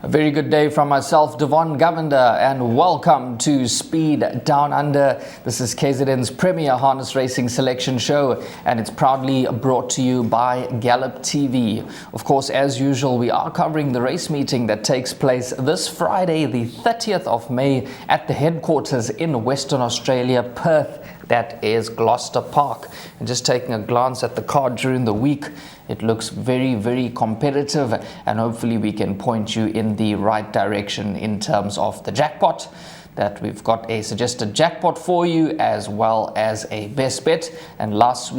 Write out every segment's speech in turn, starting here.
A very good day from myself, Devon Govender, and welcome to Speed Down Under. This is KZN's premier harness racing selection show, and it's proudly brought to you by Gallop TV. Of course, as usual, we are covering the race meeting that takes place this Friday, the 30th of May, at the headquarters in Western Australia, Perth. That is Gloucester Park. And just taking a glance at the card during the week, it looks very, very competitive, and hopefully we can point you in the right direction in terms of the jackpot. That we've got a suggested jackpot for you, as well as a best bet. And last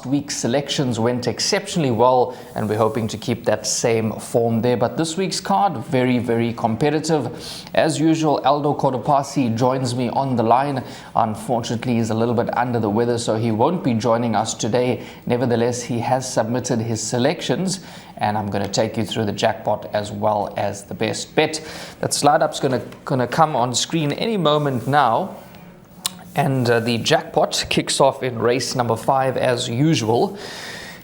week's selections went exceptionally well, and we're hoping to keep that same form there. But this week's card, very, very competitive. As usual, Aldo Cordopasi joins me on the line. Unfortunately, he's a little bit under the weather, so he won't be joining us today. Nevertheless, he has submitted his selections, and I'm going to take you through the jackpot as well as the best bet. That slide up's going to come on screen any moment now, and the jackpot kicks off in race number 5 as usual,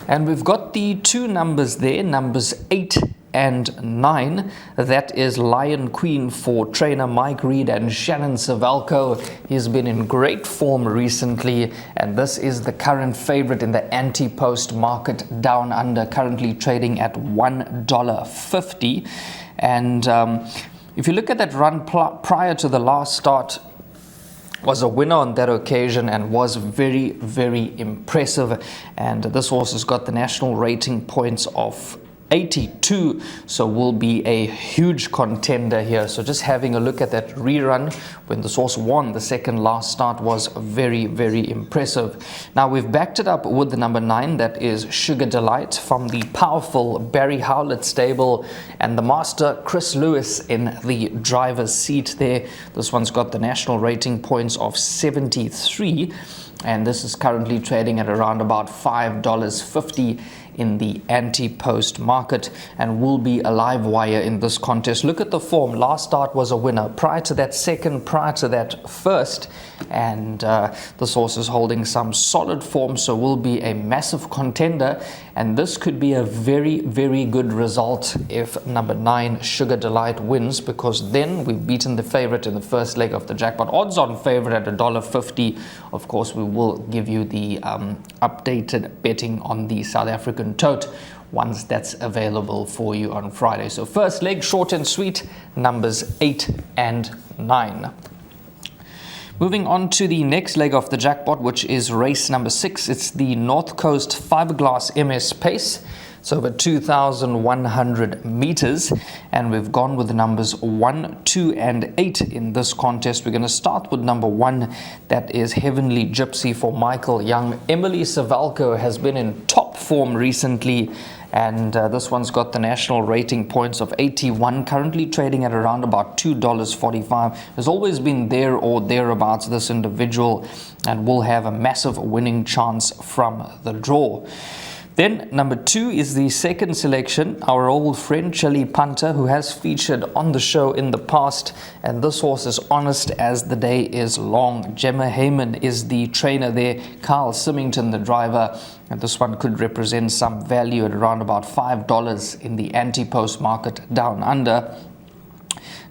and we've got the two numbers there, numbers 8 and 9. That is Lion Queen for trainer Mike Reed and Shannon Savalco. He's been in great form recently, and this is the current favorite in the anti-post market down under, currently trading at $1.50. And if you look at that run prior to the last start, was a winner on that occasion and was very, very impressive. And this horse has got the national rating points of 82, so will be a huge contender here. So just having a look at that rerun when the horse won the second last start was very, very impressive. Now we've backed it up with the number 9, that is Sugar Delight from the powerful Barry Howlett stable, and the master Chris Lewis in the driver's seat there. This one's got the national rating points of 73, and this is currently trading at around about $5.50 in the anti-post market, and will be a live wire in this contest. Look at the form. Last start was a winner, prior to that second, prior to that first, and this horse is holding some solid form, so will be a massive contender. And this could be a very, very good result if number 9 Sugar Delight wins, because then we've beaten the favorite in the first leg of the jackpot. Odds on favorite at $1.50. Of course, we will give you the updated betting on the South African tote once that's available for you on Friday. So first leg, short and sweet, numbers 8 and 9. Moving on to the next leg of the jackpot, which is race number 6. It's the North Coast Fiberglass MS Pace. It's over 2,100 meters, and we've gone with the numbers 1, 2, and 8 in this contest. We're going to start with number 1, that is Heavenly Gypsy for Michael Young. Emily Savalco has been in top form recently, and this one's got the national rating points of 81, currently trading at around about $2.45. Has always been there or thereabouts, this individual, and will have a massive winning chance from the draw. Then number 2 is the second selection, our old friend Chili Punter, who has featured on the show in the past, and this horse is honest as the day is long. Gemma Heyman is the trainer there, Carl Symington the driver, and this one could represent some value at around about $5 in the anti-post market down under.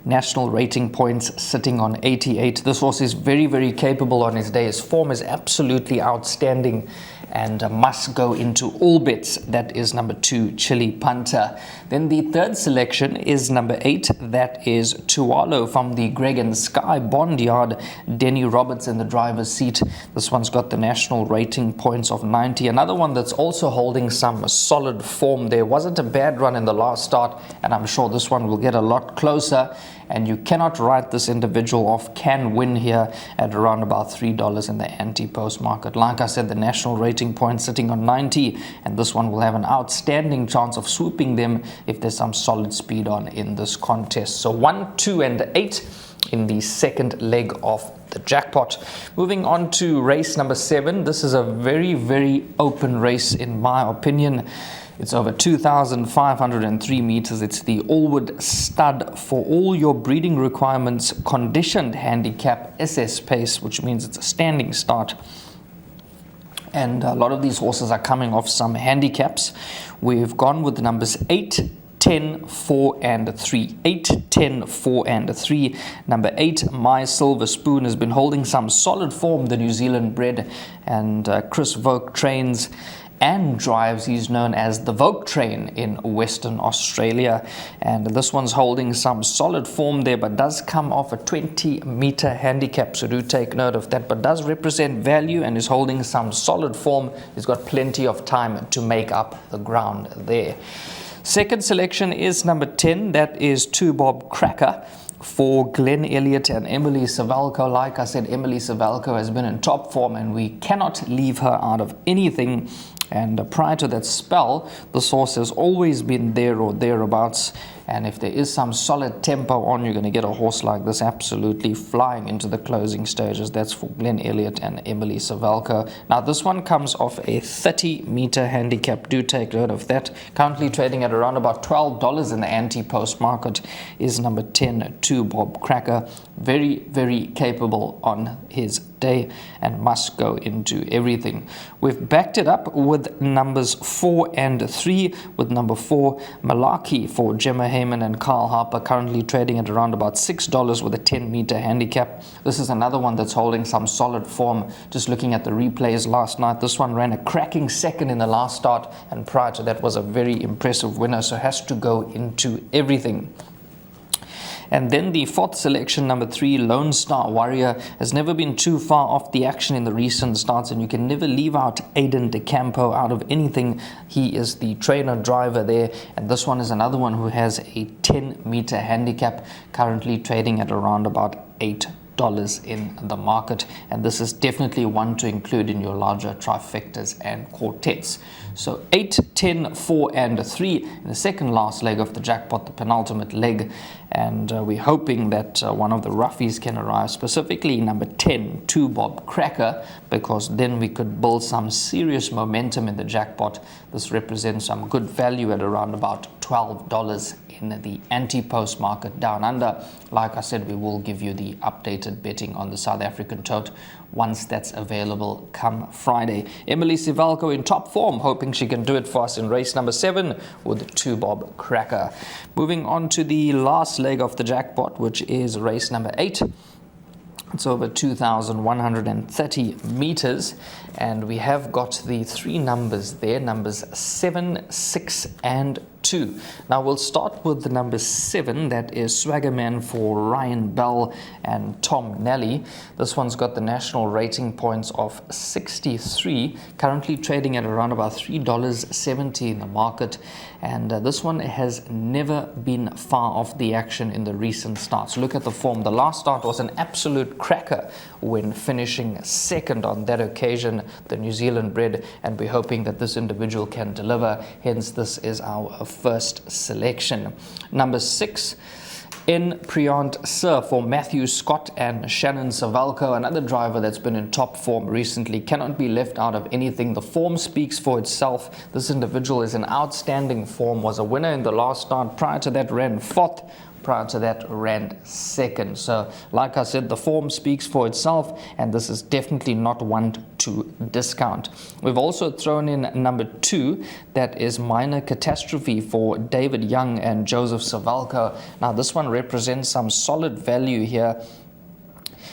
National rating points sitting on 88. This horse is very, very capable on his day. His form is absolutely outstanding and must go into all bets. That is number 2, Chili Punter. Then the third selection is number 8. That is Tualo from the Greg and Sky Bondyard. Denny Roberts in the driver's seat. This one's got the national rating points of 90. Another one that's also holding some solid form there. Wasn't a bad run in the last start, and I'm sure this one will get a lot closer. And you cannot write this individual off. Can win here at around about $3 in the anti-post market. Like I said, the national rating point sitting on 90, and this one will have an outstanding chance of swooping them if there's some solid speed on in this contest. So 1, 2, and 8 in the second leg of the jackpot. Moving on to race number 7. This is a very, very open race in my opinion. It's over 2,503 meters. It's the Allwood Stud for all your breeding requirements conditioned handicap SS pace, which means it's a standing start. And a lot of these horses are coming off some handicaps. We've gone with the numbers 8, 10, 4 and 3. 8, 10, 4 and 3. Number 8, My Silver Spoon, has been holding some solid form, the New Zealand bred, and Chris Vogt trains and drives. He's known as the Vogt Train in Western Australia, and this one's holding some solid form there, but does come off a 20-meter handicap, so do take note of that, but does represent value and is holding some solid form. He's got plenty of time to make up the ground there. Second selection is number 10, that is 2 Bob Cracker for Glenn Elliott and Emily Savalco. Like I said, Emily Savalco has been in top form and we cannot leave her out of anything. And prior to that spell, the source has always been there or thereabouts. And if there is some solid tempo on, you're going to get a horse like this absolutely flying into the closing stages. That's for Glenn Elliott and Emily Savalco. Now, this one comes off a 30-meter handicap. Do take note of that. Currently trading at around about $12 in the anti-post market is number 10, 2 Bob Cracker. Very, very capable on his day and must go into everything. We've backed it up with numbers 4 and 3, with number 4, Malaki for Gemma Heyman and Carl Harper, currently trading at around about $6 with a 10-meter handicap. This is another one that's holding some solid form. Just looking at the replays last night, this one ran a cracking second in the last start, and prior to that was a very impressive winner, so has to go into everything. And then the fourth selection, number 3, Lone Star Warrior, has never been too far off the action in the recent starts, and you can never leave out Aiden DeCampo out of anything. He is the trainer driver there, and this one is another one who has a 10-meter handicap, currently trading at around about $8 in the market, and this is definitely one to include in your larger trifectas and quartets. So 8, 10, 4 and 3 in the second last leg of the jackpot, the penultimate leg, and we're hoping that one of the roughies can arrive, specifically number 10, 2 Bob Cracker, because then we could build some serious momentum in the jackpot. This represents some good value at around about $12 in the anti-post market down under. Like I said, we will give you the updated betting on the South African tote once that's available come Friday. Emily Savalco in top form, hoping she can do it for us in race number 7 with 2 Bob Cracker. Moving on to the last leg of the jackpot, which is race number 8. It's over 2,130 meters, and we have got the 3 numbers there, numbers 7, 6 and 2. Now we'll start with the number 7, that is Swaggerman for Ryan Bell and Tom Nelly. This one's got the national rating points of 63, currently trading at around about $3.70 in the market, and this one has never been far off the action in the recent starts. Look at the form. The last start was an absolute cracker when finishing second on that occasion, the New Zealand bred, and we're hoping that this individual can deliver. Hence, this is our first selection. Number 6, In Priant Sir for Matthew Scott and Shannon Savalco, another driver that's been in top form recently, cannot be left out of anything. The form speaks for itself. This individual is in outstanding form, was a winner in the last start. Prior to that ran 4th. Prior to that ran 2nd. So like I said, the form speaks for itself, and this is definitely not one to discount. We've also thrown in number 2, that is Minor Catastrophe for David Young and Joseph Savalco. Now this one represents some solid value here.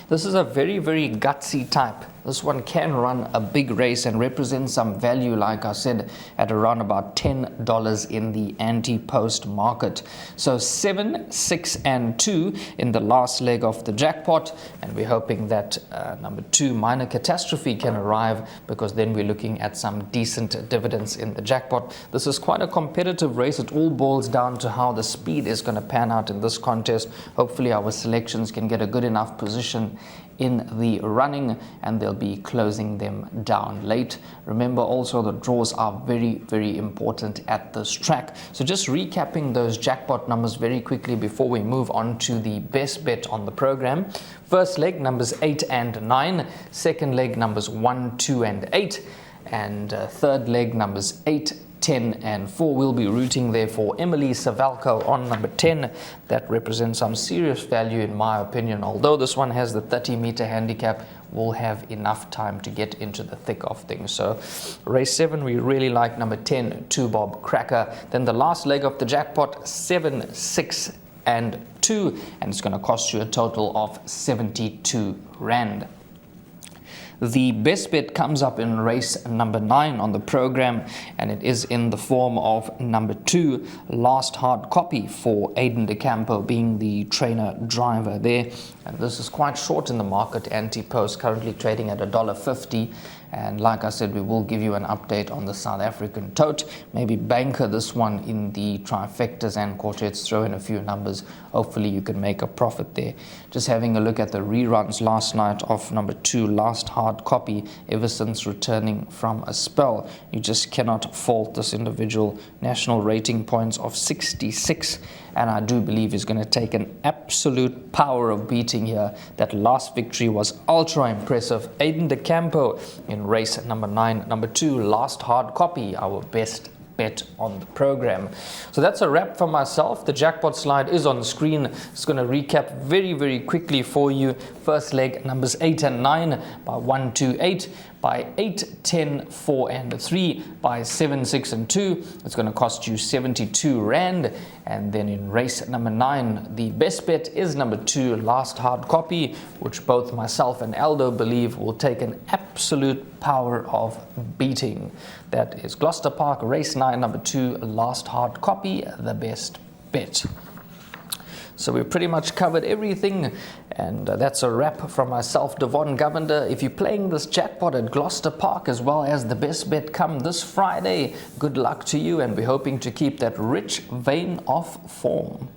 This is a very, very gutsy type. This one can run a big race and represent some value, like I said, at around about $10 in the anti-post market. So 7, 6 and 2 in the last leg of the jackpot, and we're hoping that number 2, Minor Catastrophe, can arrive, because then we're looking at some decent dividends in the jackpot. This is quite a competitive race. It all boils down to how the speed is going to pan out in this contest. Hopefully our selections can get a good enough position in the running, and they'll be closing them down late. Remember also, the draws are very, very important at this track. So just recapping those jackpot numbers very quickly before we move on to the best bet on the program. First leg, numbers 8 and 9. Second leg, numbers 1, 2 and 8. And third leg, numbers 8, 10 and 4. We'll be rooting there for Emily Savalco on number 10. That represents some serious value in my opinion. Although this one has the 30-meter handicap, we'll have enough time to get into the thick of things. So race 7, we really like number 10, 2 Bob Cracker. Then the last leg of the jackpot, 7, 6 and 2, and it's going to cost you a total of 72 Rand. The best bet comes up in race number 9 on the program, and it is in the form of number 2, Last Hard Copy, for Aiden De Campo being the trainer driver there. And this is quite short in the market, anti-post, currently trading at $1.50. And like I said, we will give you an update on the South African tote. Maybe banker this one in the trifectas and quartets, throw in a few numbers. Hopefully you can make a profit there. Just having a look at the reruns last night of number 2, Last Hard Copy, ever since returning from a spell. You just cannot fault this individual. National rating points of 66. And I do believe he's going to take an absolute power of beating here. That last victory was ultra impressive. Aiden De Campo in race number 9, number 2, Last Hard Copy, our best bet on the program. So that's a wrap for myself. The jackpot slide is on the screen. It's going to recap very quickly for you. First leg, numbers 8 and 9 by 1, 2, 8. By 8, 10, 4 and 3, by 7, 6 and 2, it's going to cost you 72 Rand. And then in race number 9, the best bet is number 2, Last Hard Copy, which both myself and Aldo believe will take an absolute power of beating. That is Gloucester Park, race 9, number 2, Last Hard Copy, the best bet. So we've pretty much covered everything, and that's a wrap from myself, Devon Govender. If you're playing this jackpot at Gloucester Park as well as the best bet come this Friday, good luck to you, and we're hoping to keep that rich vein of form.